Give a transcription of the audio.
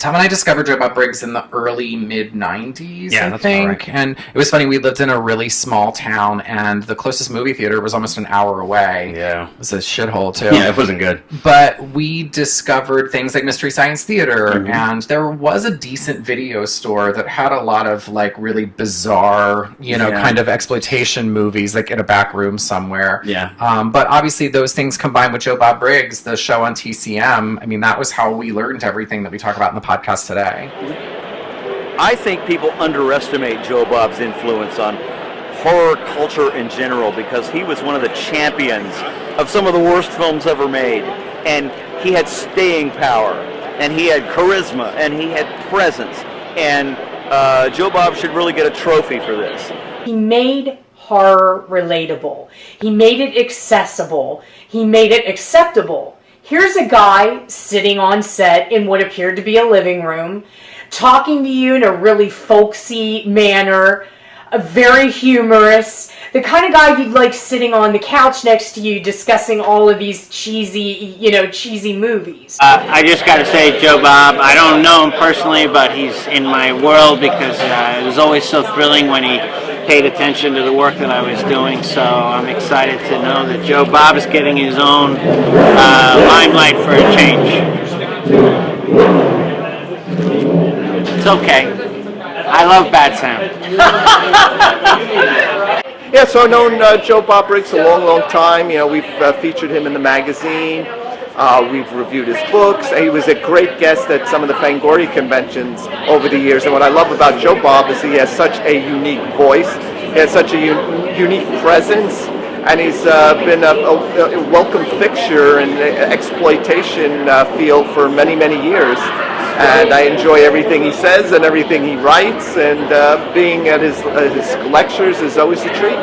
Tom and I discovered Joe Bob Briggs in the early mid-90s, I think. Right. And it was funny, we lived in a really small town, and the closest movie theater was almost an hour away. Yeah. It was a shithole, too. Yeah, it wasn't good. But we discovered things like Mystery Science Theater, and there was a decent video store that had a lot of, like, really bizarre, kind of exploitation movies, like in a back room somewhere. Yeah. But obviously those things combined with Joe Bob Briggs, the show on TCM, I mean, that was how we learned everything that we talk about in the podcast today. I think people underestimate Joe Bob's influence on horror culture in general because he was one of the champions of some of the worst films ever made. And he had staying power, and he had charisma, and he had presence. And Joe Bob should really get a trophy for this. He made horror relatable. He made it accessible. He made it acceptable. Here's a guy sitting on set in what appeared to be a living room, talking to you in a really folksy manner, very humorous, the kind of guy you'd like sitting on the couch next to you discussing all of these cheesy movies. I just got to say, Joe Bob, I don't know him personally, but he's in my world because it was always so thrilling when he paid attention to the work that I was doing, so I'm excited to know that Joe Bob is getting his own limelight for a change. It's okay. I love bad sound. Yeah, so I've known Joe Bob Briggs a long time. We've featured him in the magazine. We've reviewed his books. He was a great guest at some of the Fangoria conventions over the years. And what I love about Joe Bob is he has such a unique voice. He has such a unique presence. And he's been a welcome fixture in the exploitation field for many years. And I enjoy everything he says and everything he writes. And being at his lectures is always a treat.